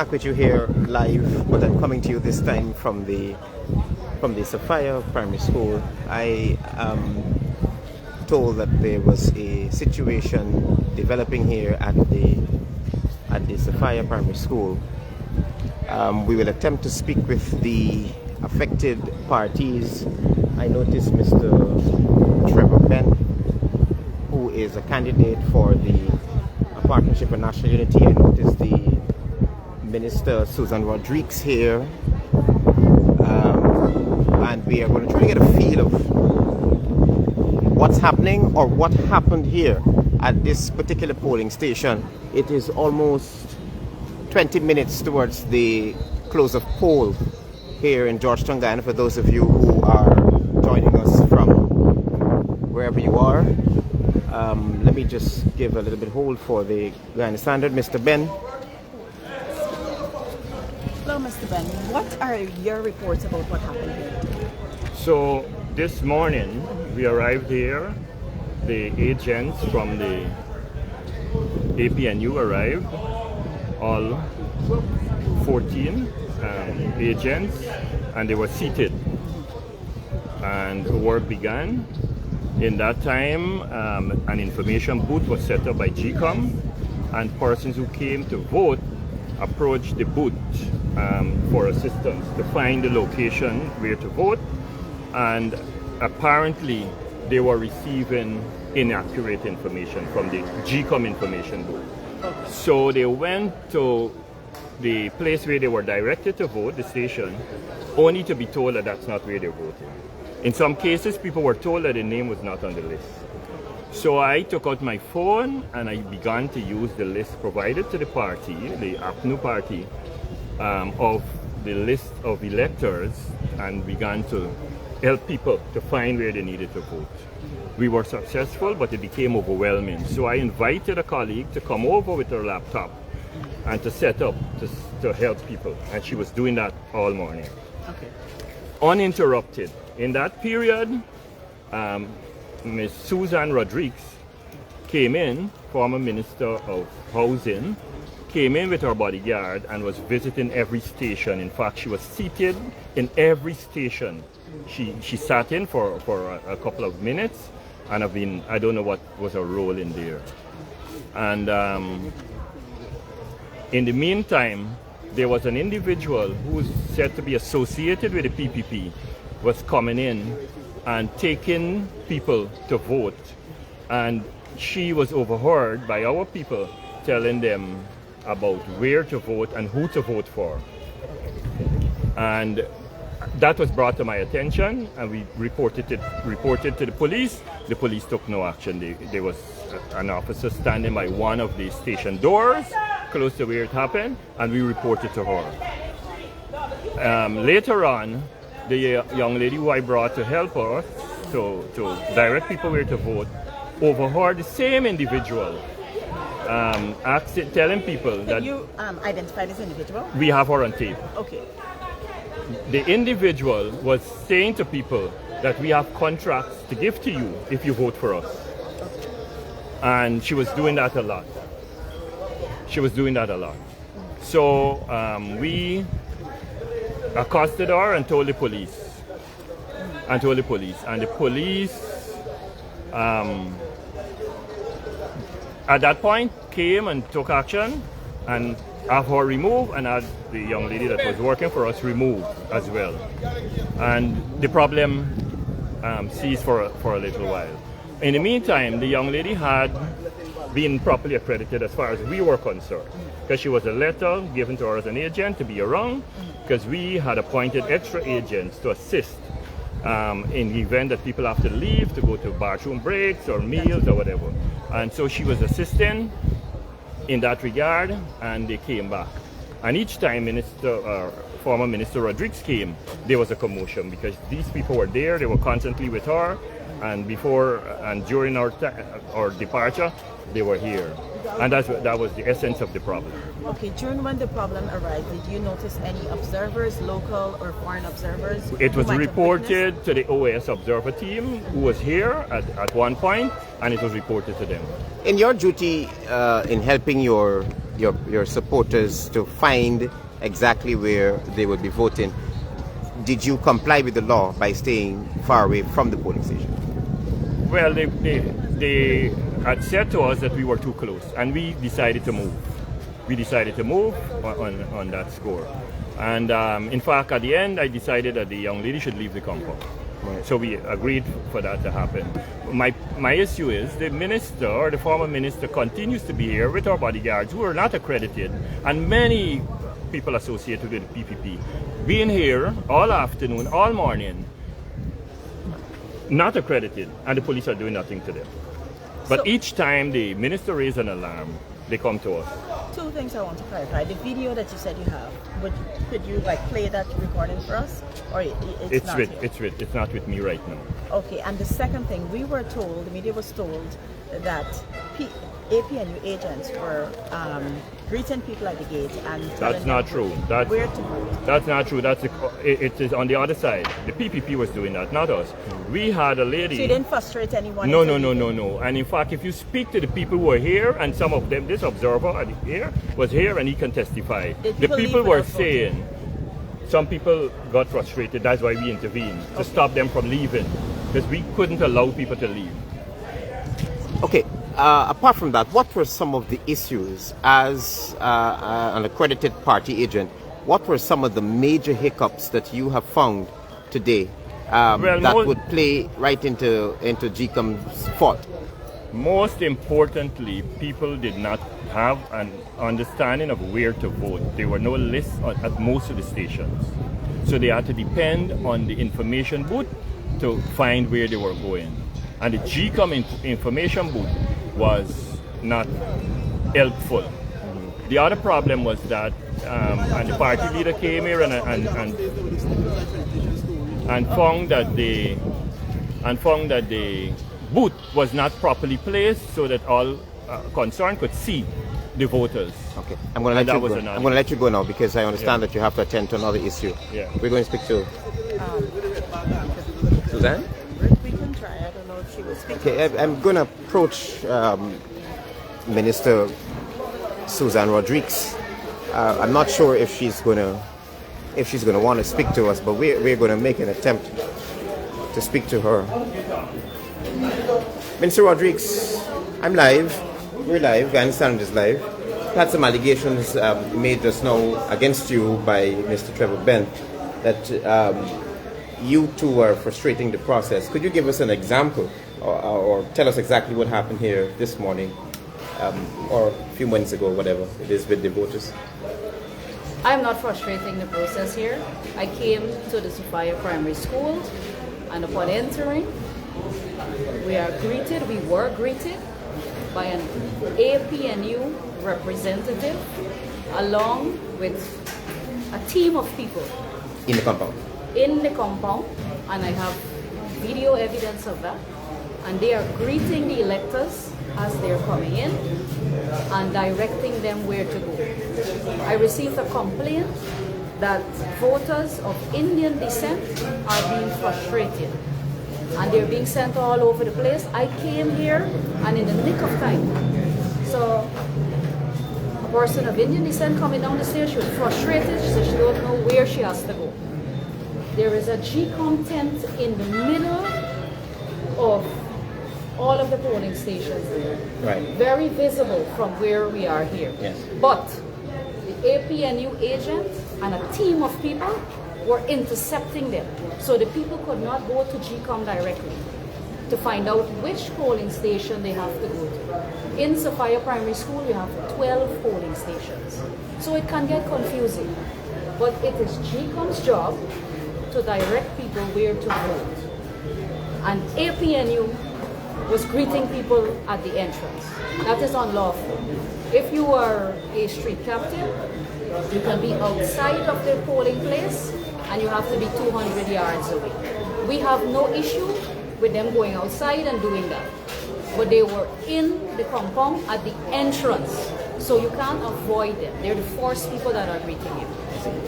back with you here live, but I'm coming to you this time from the Sophia Primary School. I am told that there was a situation developing here at the Sophia Primary School. We will attempt to speak with the affected parties. I noticed Mr. Trevor Ben, who is a candidate for the Partnership for National Unity. I noticed the Minister Susan Rodriguez here, and we are going to try to get a feel of what's happening or what happened here at this particular polling station. It is almost 20 minutes towards the close of poll here in Georgetown, Guyana, for those of you who are joining us from wherever you are. Let me just give a little bit hold for the Guyana Standard. Mr. Ben. Hello, Mr. Ben. What are your reports about what happened here? So this morning we arrived here. The agents from the APNU arrived, all 14 agents, and they were seated, and work began. In that time, an information booth was set up by GCOM, and persons who came to vote approached the booth for assistance to find the location where to vote, and apparently they were receiving inaccurate information from the GCOM information booth. Okay. So they went to the place where they were directed to vote, the station, only to be told that that's not where they're voting. In some cases, people were told that their name was not on the list. So I took out my phone and I began to use the list provided to the party, the APNU party, of the list of electors, and began to help people to find where they needed to vote. We were successful, but it became overwhelming. So I invited a colleague to come over with her laptop and to set up to help people. And she was doing that all morning. Okay. Uninterrupted. In that period, Ms. Susan Rodriguez came in, former Minister of Housing, came in with her bodyguard and was visiting every station. In fact, she was seated in every station. She sat in for a couple of minutes, and I don't know what was her role in there. And in the meantime, there was an individual who was said to be associated with the PPP, was coming in and taking people to vote, and she was overheard by our people telling them about where to vote and who to vote for. And that was brought to my attention, and we reported to the police. The police took no action. There was an officer standing by one of the station doors close to where it happened, and we reported to her. Later on, the young lady who I brought to help us to direct people where to vote overheard the same individual telling people that... Can you identify this individual? We have her on tape. Okay. The individual was saying to people that we have contracts to give to you if you vote for us. Okay. And she was doing that a lot. So we accosted her and told the police. And the police at that point came and took action and have her removed, and had the young lady that was working for us removed as well. And the problem ceased for a little while. In the meantime, the young lady had been properly accredited as far as we were concerned, because she was a letter given to her as an agent to be around, because we had appointed extra agents to assist in the event that people have to leave to go to bathroom breaks or meals or whatever. And so she was assisting in that regard, and they came back. And each time former Minister Rodriguez came, there was a commotion, because these people were there, they were constantly with her, and before and during our departure, they were here. And that was the essence of the problem. Okay, during when the problem arrived, did you notice any observers, local or foreign observers? It was reported to the OAS observer team, who was here at one point, and it was reported to them. In your duty in helping your your supporters to find exactly where they would be voting. Did you comply with the law by staying far away from the polling station? Well, they had said to us that we were too close, and we decided to move. We decided to move on that score. And in fact, at the end, I decided that the young lady should leave the compound. Right. So we agreed for that to happen. My issue is the minister or the former minister continues to be here with our bodyguards who are not accredited, and many people associated with the PPP being here all afternoon, all morning, not accredited, and the police are doing nothing to them. But So- each time the minister raises an alarm, they come to us. Two things I want to clarify. The video that you said you have, could you like play that recording for us, or it's not here? It's not with me right now. Okay, and the second thing, we were told, the media was told that APNU agents were greeting people at the gate and telling That's them not true. where to vote. That's not true. It is on the other side. The PPP was doing that, not us. We had a lady. So you didn't frustrate anyone? No. into And in fact, if you speak to the people who were here, and some of them, this observer here was here, and he can testify. Did The people people leave were without voting? saying, some people got frustrated. That's why we intervened to stop them from leaving, because we couldn't allow people to leave. Okay. Apart from that, what were some of the issues as an accredited party agent? What were some of the major hiccups that you have found today that would play right into GCOM's fault? Most importantly, people did not have an understanding of where to vote. There were no lists at most of the stations. So they had to depend on the information booth to find where they were going. And the GCOM information booth was not helpful. The other problem was that, and the party leader came here and found that the booth was not properly placed so that all concerned could see the voters. Okay, I'm going to let you go now because I understand that you have to attend to another issue. Yeah. We're going to speak to Suzanne. We can try. I don't know if she will speak. Okay, I'm going to approach Minister Suzanne Rodriguez. I'm not sure if she's going to want to speak to us, but we're going to make an attempt to speak to her. Minister Rodriguez, I'm live. We're live. Guyana Standard is live. We had some allegations made just now against you by Mr. Trevor Bent that you two are frustrating the process. Could you give us an example or tell us exactly what happened here this morning or a few months ago, whatever it is with the voters? I'm not frustrating the process here. I came to the Sophia Primary School, and upon entering, we were greeted by an APNU representative along with a team of people In the compound? in the compound, and I have video evidence of that. And they are greeting the electors as they're coming in and directing them where to go. I received a complaint that voters of Indian descent are being frustrated and they're being sent all over the place. I came here and in the nick of time. So a person of Indian descent coming down the stairs, she was frustrated. She said she don't know where she has to go. There is a GCOM tent in the middle of all of the polling stations there. Right. Very visible from where we are here. Yes. But the APNU agent and a team of people were intercepting them. So the people could not go to GCOM directly to find out which polling station they have to go to. In Sophia Primary School, you have 12 polling stations. So it can get confusing. But it is GCOM's job to direct people where to vote. And APNU was greeting people at the entrance. That is unlawful. If you are a street captain, you can be outside of the polling place and you have to be 200 yards away. We have no issue with them going outside and doing that. But they were in the compound at the entrance, so you can't avoid them. They're the first people that are greeting you.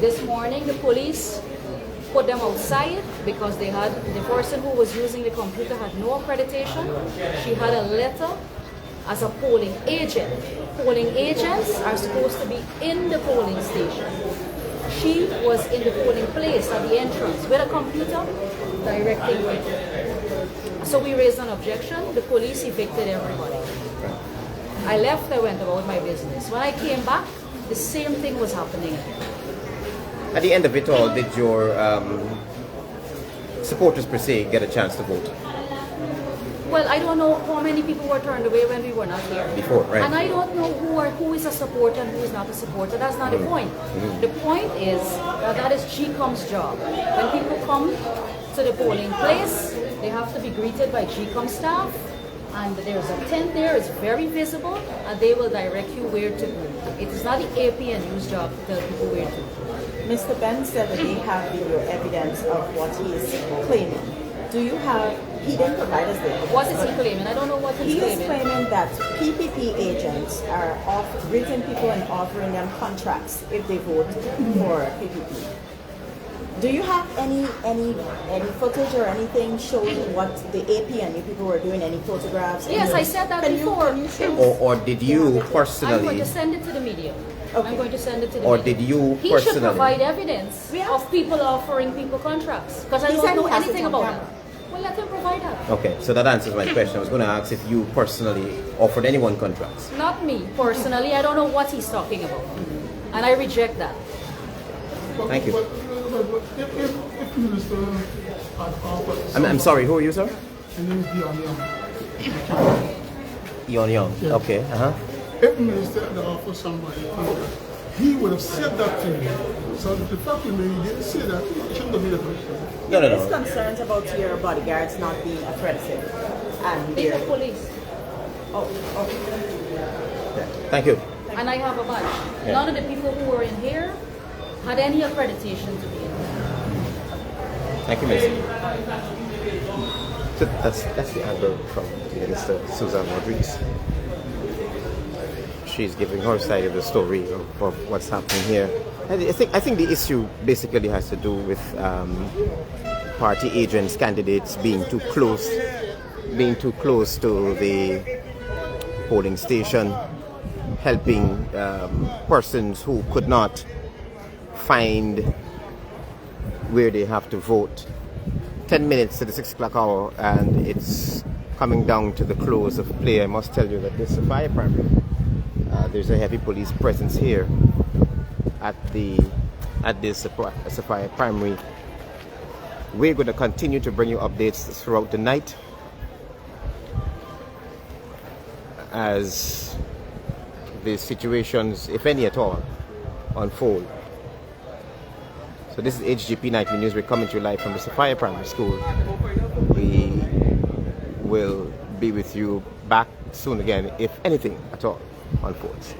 This morning, the police put them outside because they had, the person who was using the computer had no accreditation. She had a letter as a polling agent. Polling agents are supposed to be in the polling station. She was in the polling place at the entrance with a computer directing people. So we raised an objection. The police evicted everybody. I left, I went about my business. When I came back, the same thing was happening. At the end of it all, did your supporters per se get a chance to vote? Well, I don't know how many people were turned away when we were not here. Before, right. And I don't know who is a supporter and who is not a supporter. That's not the point. The point is that is GCOM's job. When people come to the polling place, they have to be greeted by GCOM staff. And there's a tent there, it's very visible, and they will direct you where to go. It is not the APNU's job to tell people where to go. Mr. Ben said that they have video evidence of what he is claiming. Do you have, he didn't provide us with. What is he claiming? I don't know what he's He is claiming. claiming that PPP agents are greeting people and offering them contracts if they vote for PPP. Do you have any footage or anything showing what the APNU people were doing? Any photographs? Yes, I said that before. Can you show Or did you I'm going personally, to send it to the media. Okay. I'm going to send it to the or media. did you He should personally? provide evidence We have- of people offering people contracts. Because I He don't said know he has it anything on about camera. it. Well, let him provide that. Okay, so that answers my question. I was going to ask if you personally offered anyone contracts. Not me, personally. I don't know what he's talking about. And I reject that. Thank you. If Minister had offered I'm sorry, who are you, sir? my name is Guyana. Yon Young. Yeah. Okay, uh-huh. If Minister had offered somebody a contract, he would have said that to me. So the fact that he didn't say that, he shouldn't have made it. No, no, There's no. concerns about your bodyguards not being accredited. And It's they're, the police. oh, okay. Yeah. Thank you. And I have a badge. Yeah. None of the people who were in here had any accreditation to be in here. Thank you, Miss. So that's the angle from Minister Susan Rodriguez. She's giving her side of the story of what's happening here. I think the issue basically has to do with party agents, candidates being too close to the polling station, helping persons who could not find where they have to vote. 10 minutes to the 6 o'clock hour, and it's coming down to the close of play. I must tell you that this Sophia primary, there's a heavy police presence here at this Sophia primary. We're going to continue to bring you updates throughout the night as the situations, if any at all, unfold. So this is HGP Nightly News. We're coming to you live from the Sophia Primary School. We will be with you back soon again if anything at all unfolds.